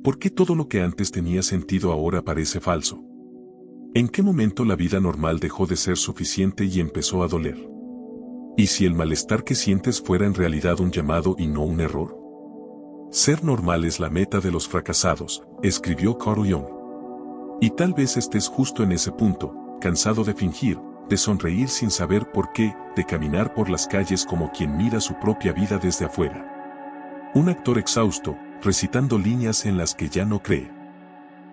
¿Por qué todo lo que antes tenía sentido ahora parece falso? ¿En qué momento la vida normal dejó de ser suficiente y empezó a doler? ¿Y si el malestar que sientes fuera en realidad un llamado y no un error? Ser normal es la meta de los fracasados, escribió Carl Jung. Y tal vez estés justo en ese punto, cansado de fingir, de sonreír sin saber por qué, de caminar por las calles como quien mira su propia vida desde afuera. Un actor exhausto, recitando líneas en las que ya no cree.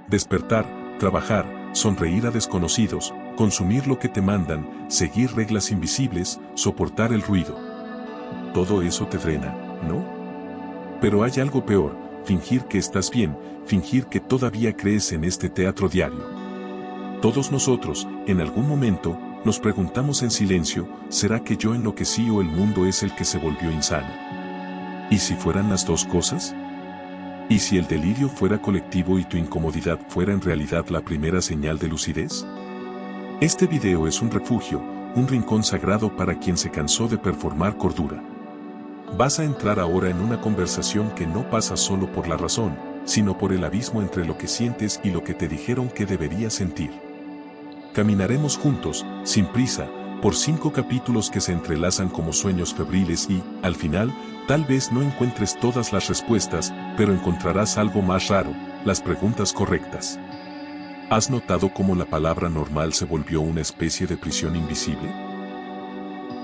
Despertar, trabajar, sonreír a desconocidos, consumir lo que te mandan, seguir reglas invisibles, soportar el ruido. Todo eso te drena, ¿no? Pero hay algo peor, fingir que estás bien, fingir que todavía crees en este teatro diario. Todos nosotros, en algún momento, nos preguntamos en silencio, ¿será que yo enloquecí o el mundo es el que se volvió insano? ¿Y si fueran las dos cosas? ¿Y si el delirio fuera colectivo y tu incomodidad fuera en realidad la primera señal de lucidez? Este video es un refugio, un rincón sagrado para quien se cansó de performar cordura. Vas a entrar ahora en una conversación que no pasa solo por la razón, sino por el abismo entre lo que sientes y lo que te dijeron que deberías sentir. Caminaremos juntos, sin prisa, por 5 capítulos que se entrelazan como sueños febriles y, al final, tal vez no encuentres todas las respuestas, pero encontrarás algo más raro, las preguntas correctas. ¿Has notado cómo la palabra normal se volvió una especie de prisión invisible?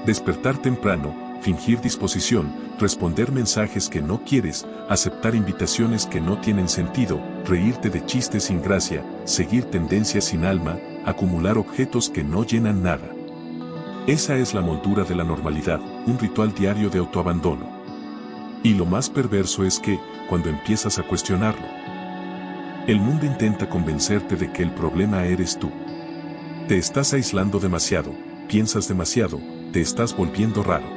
Despertar temprano, fingir disposición, responder mensajes que no quieres, aceptar invitaciones que no tienen sentido, reírte de chistes sin gracia, seguir tendencias sin alma, acumular objetos que no llenan nada. Esa es la moldura de la normalidad, un ritual diario de autoabandono. Y lo más perverso es que, cuando empiezas a cuestionarlo, el mundo intenta convencerte de que el problema eres tú. Te estás aislando demasiado, piensas demasiado, te estás volviendo raro.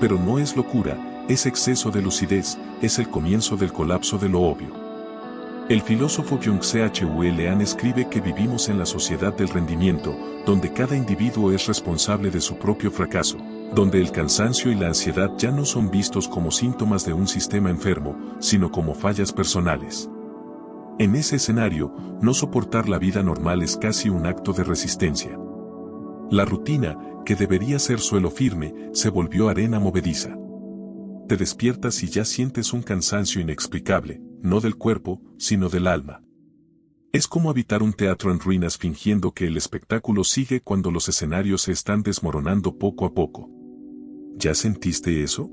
Pero no es locura, es exceso de lucidez, es el comienzo del colapso de lo obvio. El filósofo Byung-Chul Han escribe que vivimos en la sociedad del rendimiento, donde cada individuo es responsable de su propio fracaso, donde el cansancio y la ansiedad ya no son vistos como síntomas de un sistema enfermo, sino como fallas personales. En ese escenario, no soportar la vida normal es casi un acto de resistencia. La rutina, que debería ser suelo firme, se volvió arena movediza. Te despiertas y ya sientes un cansancio inexplicable, no del cuerpo, sino del alma. Es como habitar un teatro en ruinas fingiendo que el espectáculo sigue cuando los escenarios se están desmoronando poco a poco. ¿Ya sentiste eso?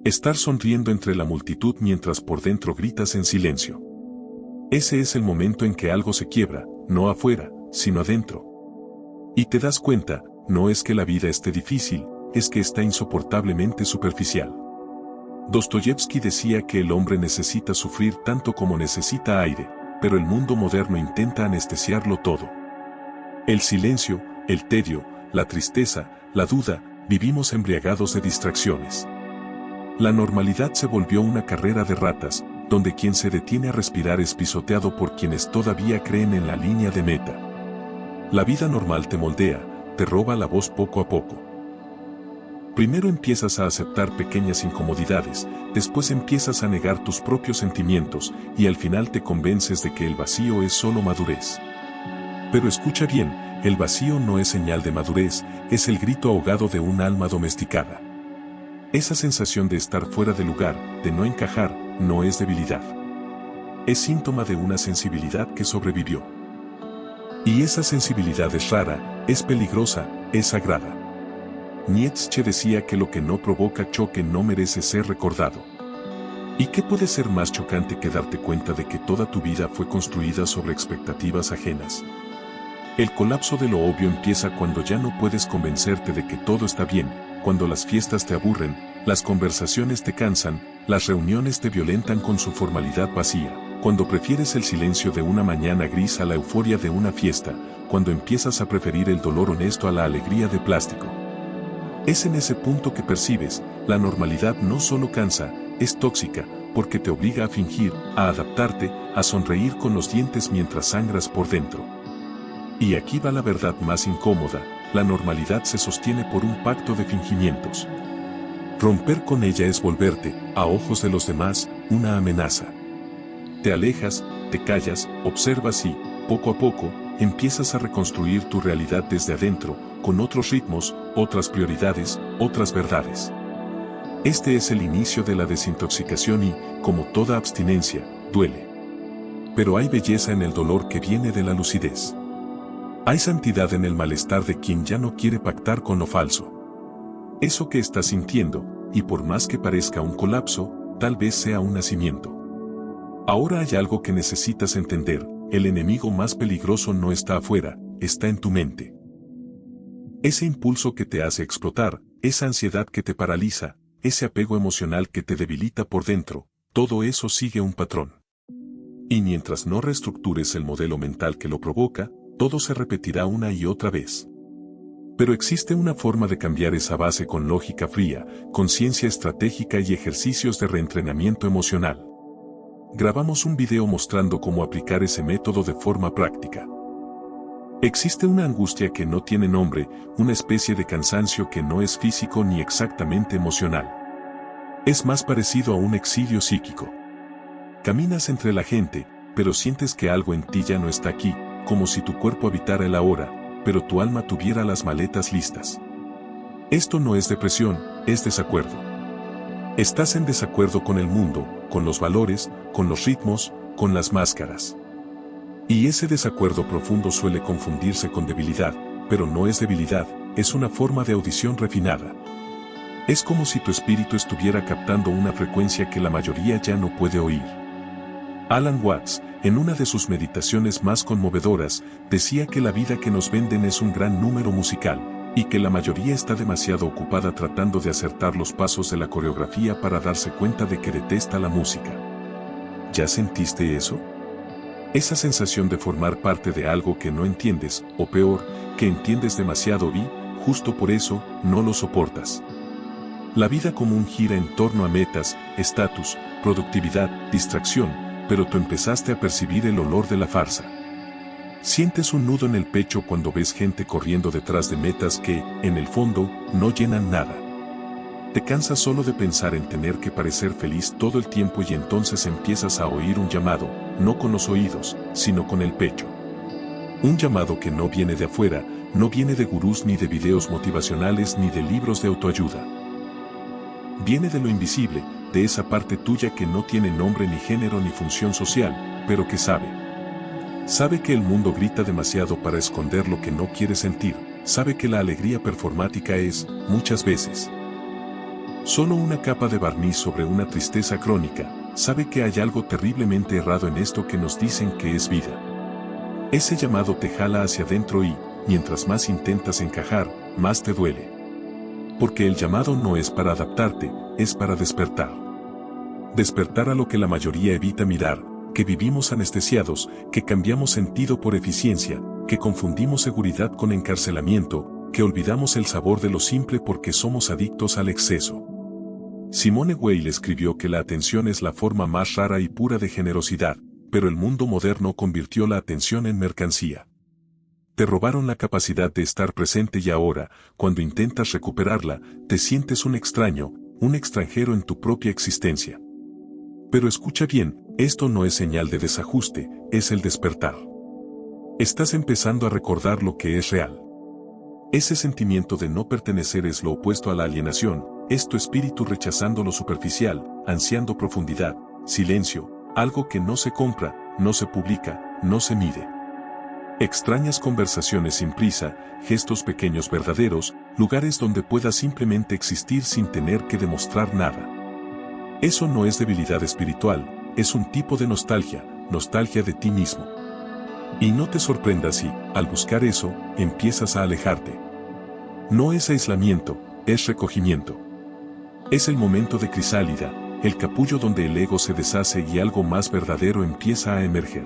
Estar sonriendo entre la multitud mientras por dentro gritas en silencio. Ese es el momento en que algo se quiebra, no afuera, sino adentro. Y te das cuenta, no es que la vida esté difícil, es que está insoportablemente superficial. Dostoyevsky decía que el hombre necesita sufrir tanto como necesita aire, pero el mundo moderno intenta anestesiarlo todo. El silencio, el tedio, la tristeza, la duda, vivimos embriagados de distracciones. La normalidad se volvió una carrera de ratas, donde quien se detiene a respirar es pisoteado por quienes todavía creen en la línea de meta. La vida normal te moldea, te roba la voz poco a poco. Primero empiezas a aceptar pequeñas incomodidades, después empiezas a negar tus propios sentimientos, y al final te convences de que el vacío es solo madurez. Pero escucha bien, el vacío no es señal de madurez, es el grito ahogado de un alma domesticada. Esa sensación de estar fuera de lugar, de no encajar, no es debilidad. Es síntoma de una sensibilidad que sobrevivió. Y esa sensibilidad es rara, es peligrosa, es sagrada. Nietzsche decía que lo que no provoca choque no merece ser recordado. ¿Y qué puede ser más chocante que darte cuenta de que toda tu vida fue construida sobre expectativas ajenas? El colapso de lo obvio empieza cuando ya no puedes convencerte de que todo está bien, cuando las fiestas te aburren, las conversaciones te cansan, las reuniones te violentan con su formalidad vacía, cuando prefieres el silencio de una mañana gris a la euforia de una fiesta, cuando empiezas a preferir el dolor honesto a la alegría de plástico. Es en ese punto que percibes, la normalidad no solo cansa, es tóxica, porque te obliga a fingir, a adaptarte, a sonreír con los dientes mientras sangras por dentro. Y aquí va la verdad más incómoda, la normalidad se sostiene por un pacto de fingimientos. Romper con ella es volverte, a ojos de los demás, una amenaza. Te alejas, te callas, observas y, poco a poco, empiezas a reconstruir tu realidad desde adentro, con otros ritmos, otras prioridades, otras verdades. Este es el inicio de la desintoxicación y, como toda abstinencia, duele. Pero hay belleza en el dolor que viene de la lucidez. Hay santidad en el malestar de quien ya no quiere pactar con lo falso. Eso que estás sintiendo, y por más que parezca un colapso, tal vez sea un nacimiento. Ahora hay algo que necesitas entender, el enemigo más peligroso no está afuera, está en tu mente. Ese impulso que te hace explotar, esa ansiedad que te paraliza, ese apego emocional que te debilita por dentro, todo eso sigue un patrón. Y mientras no reestructures el modelo mental que lo provoca, todo se repetirá una y otra vez. Pero existe una forma de cambiar esa base con lógica fría, conciencia estratégica y ejercicios de reentrenamiento emocional. Grabamos un video mostrando cómo aplicar ese método de forma práctica. Existe una angustia que no tiene nombre, una especie de cansancio que no es físico ni exactamente emocional. Es más parecido a un exilio psíquico. Caminas entre la gente, pero sientes que algo en ti ya no está aquí, como si tu cuerpo habitara el ahora, pero tu alma tuviera las maletas listas. Esto no es depresión, es desacuerdo. Estás en desacuerdo con el mundo, con los valores, con los ritmos, con las máscaras. Y ese desacuerdo profundo suele confundirse con debilidad, pero no es debilidad, es una forma de audición refinada. Es como si tu espíritu estuviera captando una frecuencia que la mayoría ya no puede oír. Alan Watts, en una de sus meditaciones más conmovedoras, decía que la vida que nos venden es un gran número musical, y que la mayoría está demasiado ocupada tratando de acertar los pasos de la coreografía para darse cuenta de que detesta la música. ¿Ya sentiste eso? Esa sensación de formar parte de algo que no entiendes, o peor, que entiendes demasiado y, justo por eso, no lo soportas. La vida común gira en torno a metas, estatus, productividad, distracción, pero tú empezaste a percibir el olor de la farsa. Sientes un nudo en el pecho cuando ves gente corriendo detrás de metas que, en el fondo, no llenan nada. Te cansas solo de pensar en tener que parecer feliz todo el tiempo y entonces empiezas a oír un llamado, no con los oídos, sino con el pecho. Un llamado que no viene de afuera, no viene de gurús ni de videos motivacionales ni de libros de autoayuda. Viene de lo invisible, de esa parte tuya que no tiene nombre ni género ni función social, pero que sabe. Sabe que el mundo grita demasiado para esconder lo que no quiere sentir, sabe que la alegría performática es, muchas veces, solo una capa de barniz sobre una tristeza crónica, sabe que hay algo terriblemente errado en esto que nos dicen que es vida. Ese llamado te jala hacia adentro y, mientras más intentas encajar, más te duele. Porque el llamado no es para adaptarte, es para despertar. Despertar a lo que la mayoría evita mirar, que vivimos anestesiados, que cambiamos sentido por eficiencia, que confundimos seguridad con encarcelamiento, que olvidamos el sabor de lo simple porque somos adictos al exceso. Simone Weil escribió que la atención es la forma más rara y pura de generosidad, pero el mundo moderno convirtió la atención en mercancía. Te robaron la capacidad de estar presente y ahora, cuando intentas recuperarla, te sientes un extraño, un extranjero en tu propia existencia. Pero escucha bien, esto no es señal de desajuste, es el despertar. Estás empezando a recordar lo que es real. Ese sentimiento de no pertenecer es lo opuesto a la alienación, es tu espíritu rechazando lo superficial, ansiando profundidad, silencio, algo que no se compra, no se publica, no se mide. Extrañas conversaciones sin prisa, gestos pequeños verdaderos, lugares donde puedas simplemente existir sin tener que demostrar nada. Eso no es debilidad espiritual, es un tipo de nostalgia, nostalgia de ti mismo. Y no te sorprendas si, al buscar eso, empiezas a alejarte. No es aislamiento, es recogimiento. Es el momento de crisálida, el capullo donde el ego se deshace y algo más verdadero empieza a emerger.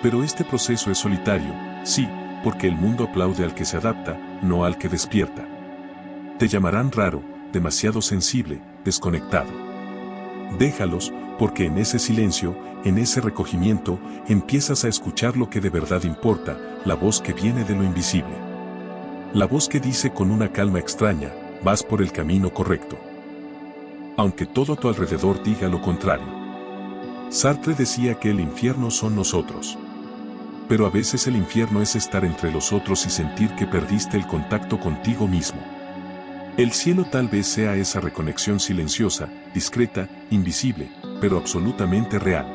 Pero este proceso es solitario, sí, porque el mundo aplaude al que se adapta, no al que despierta. Te llamarán raro, demasiado sensible, desconectado. Déjalos, porque en ese silencio, en ese recogimiento, empiezas a escuchar lo que de verdad importa, la voz que viene de lo invisible. La voz que dice con una calma extraña, vas por el camino correcto. Aunque todo a tu alrededor diga lo contrario. Sartre decía que el infierno son nosotros. Pero a veces el infierno es estar entre los otros y sentir que perdiste el contacto contigo mismo. El cielo tal vez sea esa reconexión silenciosa, discreta, invisible, pero absolutamente real.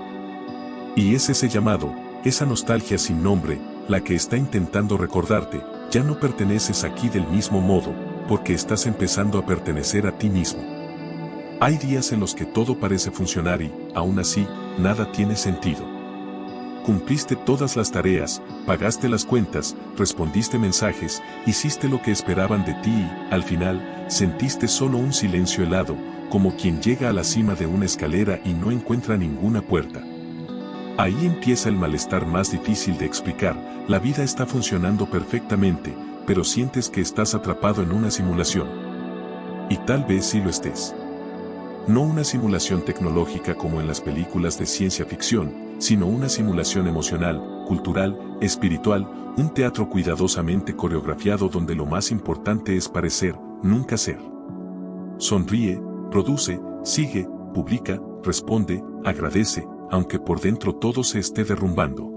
Y es ese llamado, esa nostalgia sin nombre, la que está intentando recordarte, ya no perteneces aquí del mismo modo, porque estás empezando a pertenecer a ti mismo. Hay días en los que todo parece funcionar y, aún así, nada tiene sentido. Cumpliste todas las tareas, pagaste las cuentas, respondiste mensajes, hiciste lo que esperaban de ti y, al final, sentiste solo un silencio helado, como quien llega a la cima de una escalera y no encuentra ninguna puerta. Ahí empieza el malestar más difícil de explicar. La vida está funcionando perfectamente, pero sientes que estás atrapado en una simulación. Y tal vez sí lo estés. No una simulación tecnológica como en las películas de ciencia ficción, sino una simulación emocional, cultural, espiritual, un teatro cuidadosamente coreografiado donde lo más importante es parecer, nunca ser. Sonríe, produce, sigue, publica, responde, agradece, aunque por dentro todo se esté derrumbando.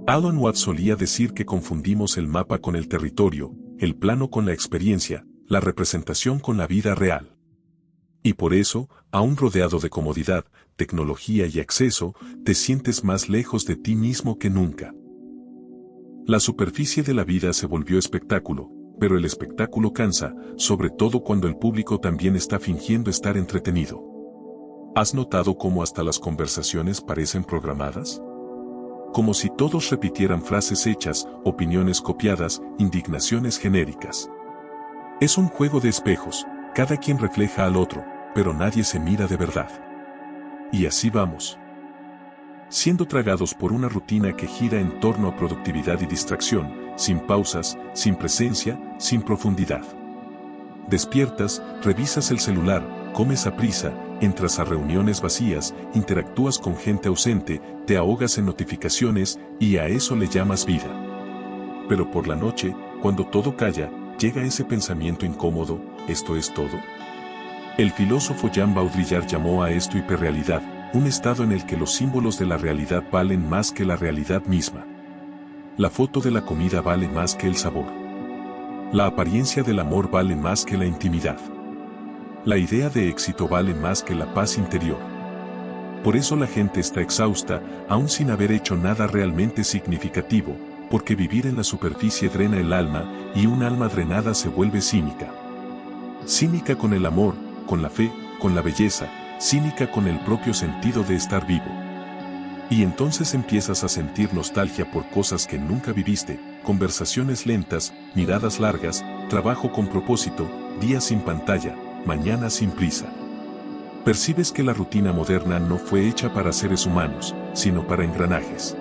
Alan Watts solía decir que confundimos el mapa con el territorio, el plano con la experiencia, la representación con la vida real. Y por eso, aún rodeado de comodidad, tecnología y acceso, te sientes más lejos de ti mismo que nunca. La superficie de la vida se volvió espectáculo, pero el espectáculo cansa, sobre todo cuando el público también está fingiendo estar entretenido. ¿Has notado cómo hasta las conversaciones parecen programadas? Como si todos repitieran frases hechas, opiniones copiadas, indignaciones genéricas. Es un juego de espejos, cada quien refleja al otro, pero nadie se mira de verdad. Y así vamos. Siendo tragados por una rutina que gira en torno a productividad y distracción, sin pausas, sin presencia, sin profundidad. Despiertas, revisas el celular, comes a prisa, entras a reuniones vacías, interactúas con gente ausente, te ahogas en notificaciones y a eso le llamas vida. Pero por la noche, cuando todo calla, llega ese pensamiento incómodo, ¿esto es todo? El filósofo Jean Baudrillard llamó a esto hiperrealidad, un estado en el que los símbolos de la realidad valen más que la realidad misma. La foto de la comida vale más que el sabor. La apariencia del amor vale más que la intimidad. La idea de éxito vale más que la paz interior. Por eso la gente está exhausta, aún sin haber hecho nada realmente significativo, porque vivir en la superficie drena el alma, y un alma drenada se vuelve cínica. Cínica con el amor, con la fe, con la belleza, cínica con el propio sentido de estar vivo. Y entonces empiezas a sentir nostalgia por cosas que nunca viviste, conversaciones lentas, miradas largas, trabajo con propósito, días sin pantalla, mañanas sin prisa. Percibes que la rutina moderna no fue hecha para seres humanos, sino para engranajes.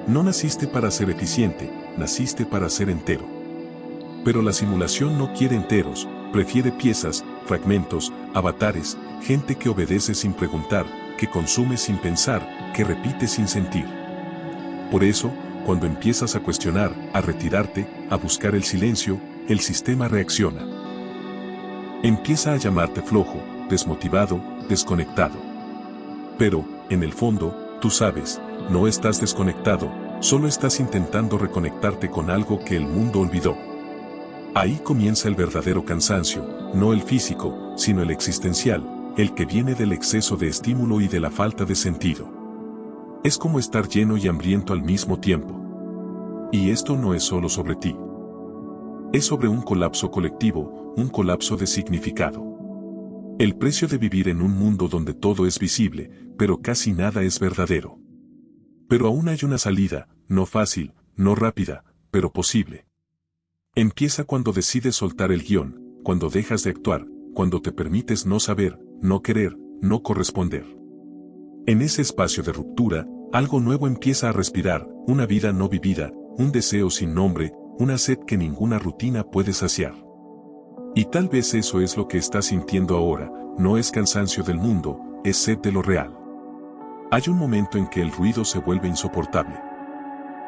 No naciste para ser eficiente, naciste para ser entero. Pero la simulación no quiere enteros, prefiere piezas, fragmentos, avatares, gente que obedece sin preguntar, que consume sin pensar, que repite sin sentir. Por eso, cuando empiezas a cuestionar, a retirarte, a buscar el silencio, el sistema reacciona. Empieza a llamarte flojo, desmotivado, desconectado. Pero, en el fondo, tú sabes, no estás desconectado, solo estás intentando reconectarte con algo que el mundo olvidó. Ahí comienza el verdadero cansancio, no el físico, sino el existencial, el que viene del exceso de estímulo y de la falta de sentido. Es como estar lleno y hambriento al mismo tiempo. Y esto no es solo sobre ti. Es sobre un colapso colectivo, un colapso de significado. El precio de vivir en un mundo donde todo es visible, pero casi nada es verdadero. Pero aún hay una salida, no fácil, no rápida, pero posible. Empieza cuando decides soltar el guión, cuando dejas de actuar, cuando te permites no saber, no querer, no corresponder. En ese espacio de ruptura, algo nuevo empieza a respirar, una vida no vivida, un deseo sin nombre, una sed que ninguna rutina puede saciar. Y tal vez eso es lo que estás sintiendo ahora, no es cansancio del mundo, es sed de lo real. Hay un momento en que el ruido se vuelve insoportable.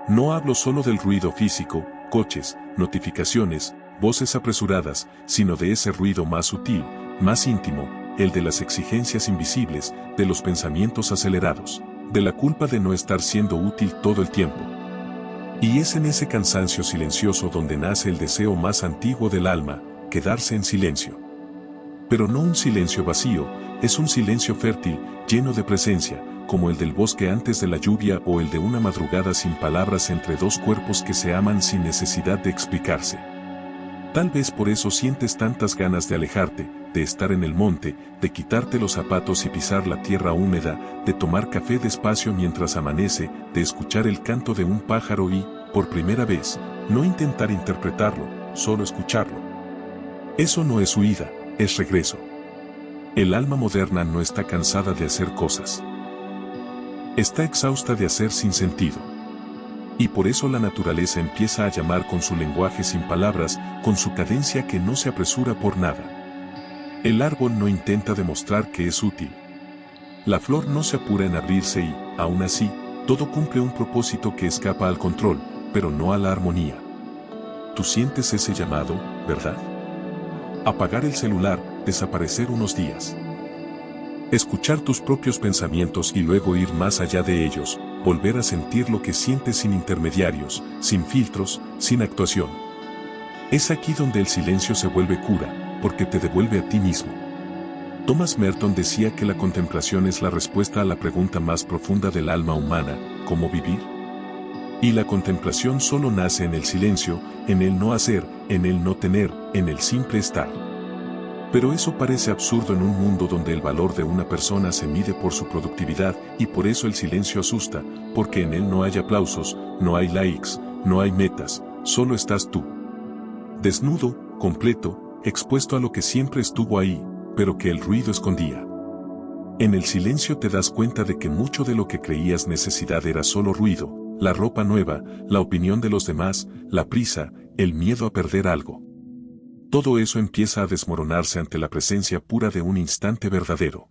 No hablo solo del ruido físico, coches, notificaciones, voces apresuradas, sino de ese ruido más sutil, más íntimo, el de las exigencias invisibles, de los pensamientos acelerados, de la culpa de no estar siendo útil todo el tiempo. Y es en ese cansancio silencioso donde nace el deseo más antiguo del alma, quedarse en silencio. Pero no un silencio vacío, es un silencio fértil, lleno de presencia, como el del bosque antes de la lluvia o el de una madrugada sin palabras entre dos cuerpos que se aman sin necesidad de explicarse. Tal vez por eso sientes tantas ganas de alejarte, de estar en el monte, de quitarte los zapatos y pisar la tierra húmeda, de tomar café despacio mientras amanece, de escuchar el canto de un pájaro y, por primera vez, no intentar interpretarlo, solo escucharlo. Eso no es huida, es regreso. El alma moderna no está cansada de hacer cosas. Está exhausta de hacer sin sentido. Y por eso la naturaleza empieza a llamar con su lenguaje sin palabras, con su cadencia que no se apresura por nada. El árbol no intenta demostrar que es útil. La flor no se apura en abrirse y, aún así, todo cumple un propósito que escapa al control, pero no a la armonía. Tú sientes ese llamado, ¿verdad? Apagar el celular, desaparecer unos días. Escuchar tus propios pensamientos y luego ir más allá de ellos, volver a sentir lo que sientes sin intermediarios, sin filtros, sin actuación. Es aquí donde el silencio se vuelve cura, porque te devuelve a ti mismo. Thomas Merton decía que la contemplación es la respuesta a la pregunta más profunda del alma humana, ¿cómo vivir? Y la contemplación solo nace en el silencio, en el no hacer, en el no tener, en el simple estar. Pero eso parece absurdo en un mundo donde el valor de una persona se mide por su productividad y por eso el silencio asusta, porque en él no hay aplausos, no hay likes, no hay metas, solo estás tú. Desnudo, completo, expuesto a lo que siempre estuvo ahí, pero que el ruido escondía. En el silencio te das cuenta de que mucho de lo que creías necesidad era solo ruido, la ropa nueva, la opinión de los demás, la prisa, el miedo a perder algo. Todo eso empieza a desmoronarse ante la presencia pura de un instante verdadero.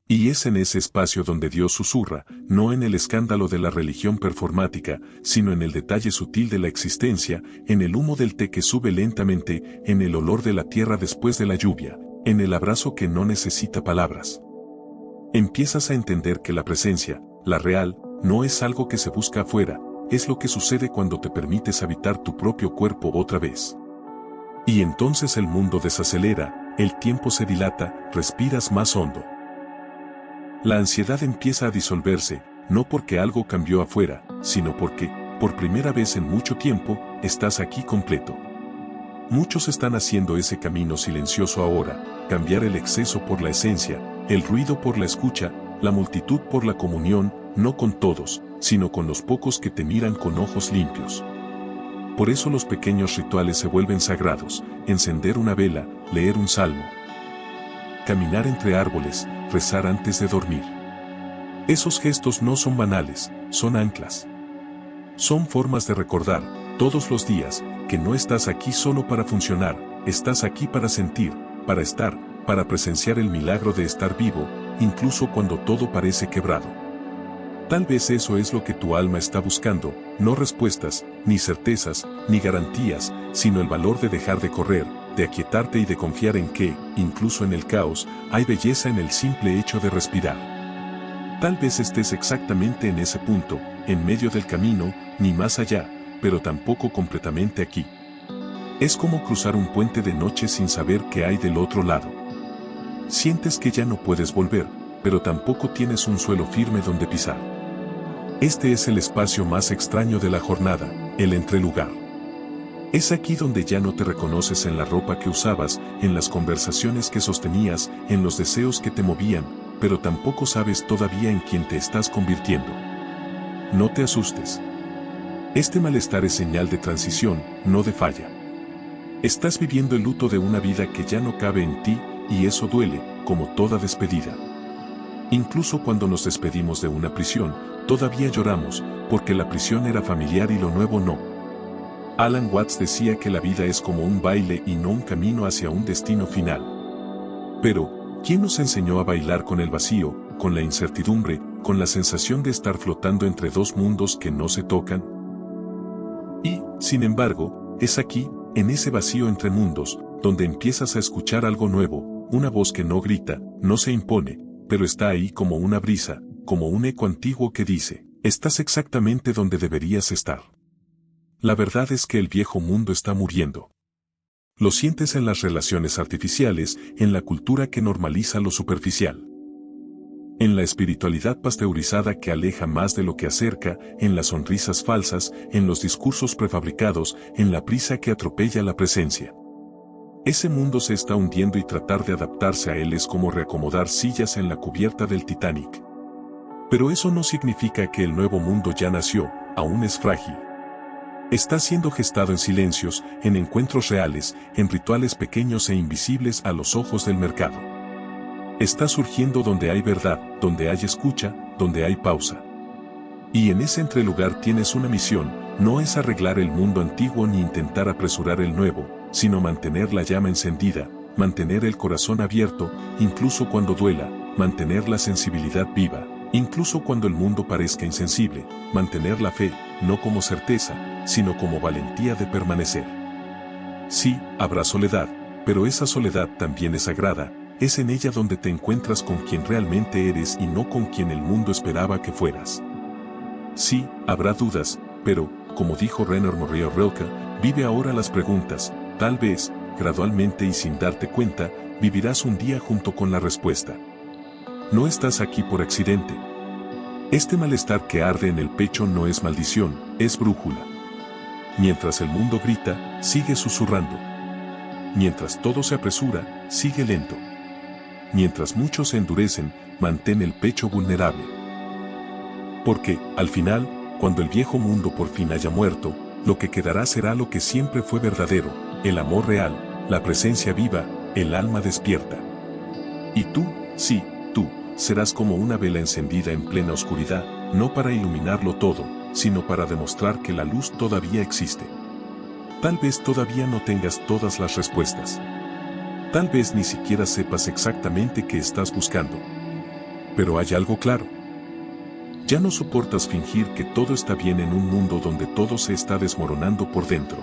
Y es en ese espacio donde Dios susurra, no en el escándalo de la religión performática, sino en el detalle sutil de la existencia, en el humo del té que sube lentamente, en el olor de la tierra después de la lluvia, en el abrazo que no necesita palabras. Empiezas a entender que la presencia, la real, no es algo que se busca afuera, es lo que sucede cuando te permites habitar tu propio cuerpo otra vez. Y entonces el mundo desacelera, el tiempo se dilata, respiras más hondo. La ansiedad empieza a disolverse, no porque algo cambió afuera, sino porque, por primera vez en mucho tiempo, estás aquí completo. Muchos están haciendo ese camino silencioso ahora, cambiar el exceso por la esencia, el ruido por la escucha, la multitud por la comunión, no con todos, sino con los pocos que te miran con ojos limpios. Por eso los pequeños rituales se vuelven sagrados, encender una vela, leer un salmo, caminar entre árboles, rezar antes de dormir. Esos gestos no son banales, son anclas. Son formas de recordar, todos los días, que no estás aquí solo para funcionar, estás aquí para sentir, para estar, para presenciar el milagro de estar vivo, incluso cuando todo parece quebrado. Tal vez eso es lo que tu alma está buscando, no respuestas, ni certezas, ni garantías, sino el valor de dejar de correr, de aquietarte y de confiar en que, incluso en el caos, hay belleza en el simple hecho de respirar. Tal vez estés exactamente en ese punto, en medio del camino, ni más allá, pero tampoco completamente aquí. Es como cruzar un puente de noche sin saber qué hay del otro lado. Sientes que ya no puedes volver, pero tampoco tienes un suelo firme donde pisar. Este es el espacio más extraño de la jornada, el entrelugar. Es aquí donde ya no te reconoces en la ropa que usabas, en las conversaciones que sostenías, en los deseos que te movían, pero tampoco sabes todavía en quién te estás convirtiendo. No te asustes. Este malestar es señal de transición, no de falla. Estás viviendo el luto de una vida que ya no cabe en ti, y eso duele, como toda despedida. Incluso cuando nos despedimos de una prisión, todavía lloramos, porque la prisión era familiar y lo nuevo no. Alan Watts decía que la vida es como un baile y no un camino hacia un destino final. Pero, ¿quién nos enseñó a bailar con el vacío, con la incertidumbre, con la sensación de estar flotando entre dos mundos que no se tocan? Y, sin embargo, es aquí, en ese vacío entre mundos, donde empiezas a escuchar algo nuevo, una voz que no grita, no se impone, pero está ahí como una brisa, como un eco antiguo que dice, estás exactamente donde deberías estar. La verdad es que el viejo mundo está muriendo. Lo sientes en las relaciones artificiales, en la cultura que normaliza lo superficial. En la espiritualidad pasteurizada que aleja más de lo que acerca, en las sonrisas falsas, en los discursos prefabricados, en la prisa que atropella la presencia. Ese mundo se está hundiendo y tratar de adaptarse a él es como reacomodar sillas en la cubierta del Titanic. Pero eso no significa que el nuevo mundo ya nació, aún es frágil. Está siendo gestado en silencios, en encuentros reales, en rituales pequeños e invisibles a los ojos del mercado. Está surgiendo donde hay verdad, donde hay escucha, donde hay pausa. Y en ese entrelugar tienes una misión, no es arreglar el mundo antiguo ni intentar apresurar el nuevo, sino mantener la llama encendida, mantener el corazón abierto, incluso cuando duela, mantener la sensibilidad viva, incluso cuando el mundo parezca insensible, mantener la fe, no como certeza, sino como valentía de permanecer. Sí, habrá soledad, pero esa soledad también es sagrada, es en ella donde te encuentras con quien realmente eres y no con quien el mundo esperaba que fueras. Sí, habrá dudas, pero, como dijo Rainer Maria Rilke, vive ahora las preguntas, tal vez, gradualmente y sin darte cuenta, vivirás un día junto con la respuesta. No estás aquí por accidente. Este malestar que arde en el pecho no es maldición, es brújula. Mientras el mundo grita, sigue susurrando. Mientras todo se apresura, sigue lento. Mientras muchos se endurecen, mantén el pecho vulnerable. Porque, al final, cuando el viejo mundo por fin haya muerto, lo que quedará será lo que siempre fue verdadero, el amor real, la presencia viva, el alma despierta. Y tú, sí, tú, serás como una vela encendida en plena oscuridad, no para iluminarlo todo, sino para demostrar que la luz todavía existe. Tal vez todavía no tengas todas las respuestas. Tal vez ni siquiera sepas exactamente qué estás buscando. Pero hay algo claro. Ya no soportas fingir que todo está bien en un mundo donde todo se está desmoronando por dentro.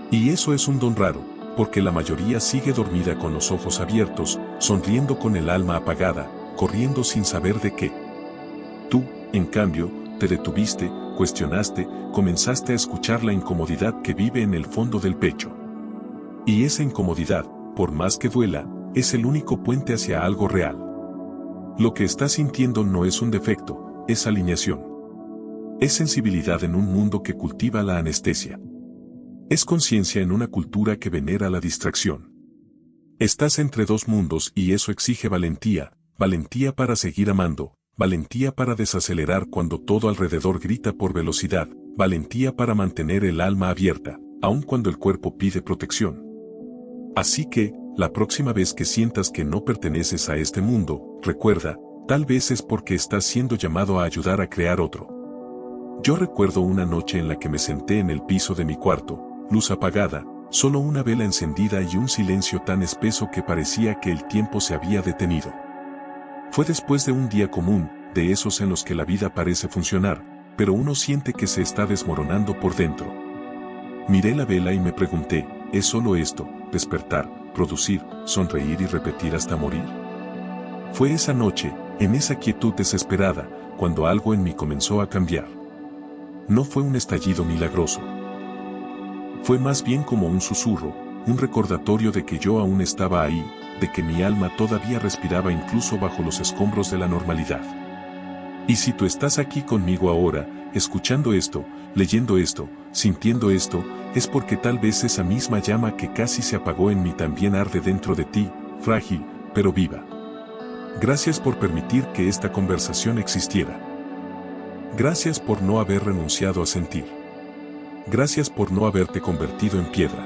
Y eso es un don raro, porque la mayoría sigue dormida con los ojos abiertos, sonriendo con el alma apagada, corriendo sin saber de qué. Tú, en cambio, te detuviste, cuestionaste, comenzaste a escuchar la incomodidad que vive en el fondo del pecho. Y esa incomodidad, por más que duela, es el único puente hacia algo real. Lo que estás sintiendo no es un defecto, es alineación. Es sensibilidad en un mundo que cultiva la anestesia. Es conciencia en una cultura que venera la distracción. Estás entre dos mundos y eso exige valentía, valentía para seguir amando, valentía para desacelerar cuando todo alrededor grita por velocidad, valentía para mantener el alma abierta, aun cuando el cuerpo pide protección. Así que, la próxima vez que sientas que no perteneces a este mundo, recuerda, tal vez es porque estás siendo llamado a ayudar a crear otro. Yo recuerdo una noche en la que me senté en el piso de mi cuarto, luz apagada, solo una vela encendida y un silencio tan espeso que parecía que el tiempo se había detenido. Fue después de un día común, de esos en los que la vida parece funcionar, pero uno siente que se está desmoronando por dentro. Miré la vela y me pregunté, ¿es solo esto, despertar, producir, sonreír y repetir hasta morir? Fue esa noche, en esa quietud desesperada, cuando algo en mí comenzó a cambiar. No fue un estallido milagroso. Fue más bien como un susurro, un recordatorio de que yo aún estaba ahí, de que mi alma todavía respiraba incluso bajo los escombros de la normalidad. Y si tú estás aquí conmigo ahora, escuchando esto, leyendo esto, sintiendo esto, es porque tal vez esa misma llama que casi se apagó en mí también arde dentro de ti, frágil, pero viva. Gracias por permitir que esta conversación existiera. Gracias por no haber renunciado a sentir. Gracias por no haberte convertido en piedra.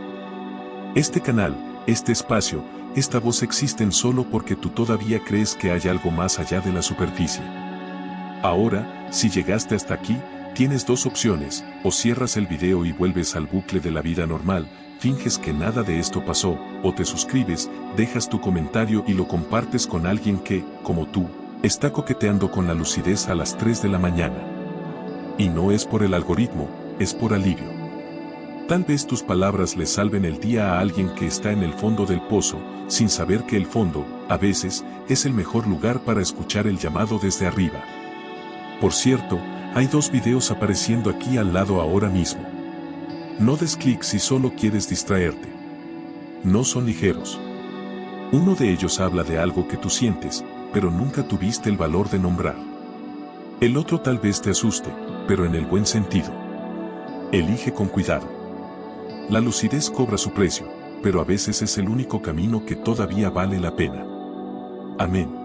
Este canal, este espacio, esta voz existen solo porque tú todavía crees que hay algo más allá de la superficie. Ahora, si llegaste hasta aquí, tienes dos opciones, o cierras el video y vuelves al bucle de la vida normal, finges que nada de esto pasó, o te suscribes, dejas tu comentario y lo compartes con alguien que, como tú, está coqueteando con la lucidez a las 3 de la mañana. Y no es por el algoritmo, es por alivio. Tal vez tus palabras le salven el día a alguien que está en el fondo del pozo, sin saber que el fondo, a veces, es el mejor lugar para escuchar el llamado desde arriba. Por cierto, hay 2 videos apareciendo aquí al lado ahora mismo. No des clic si solo quieres distraerte. No son ligeros. Uno de ellos habla de algo que tú sientes, pero nunca tuviste el valor de nombrar. El otro tal vez te asuste, pero en el buen sentido. Elige con cuidado. La lucidez cobra su precio, pero a veces es el único camino que todavía vale la pena. Amén.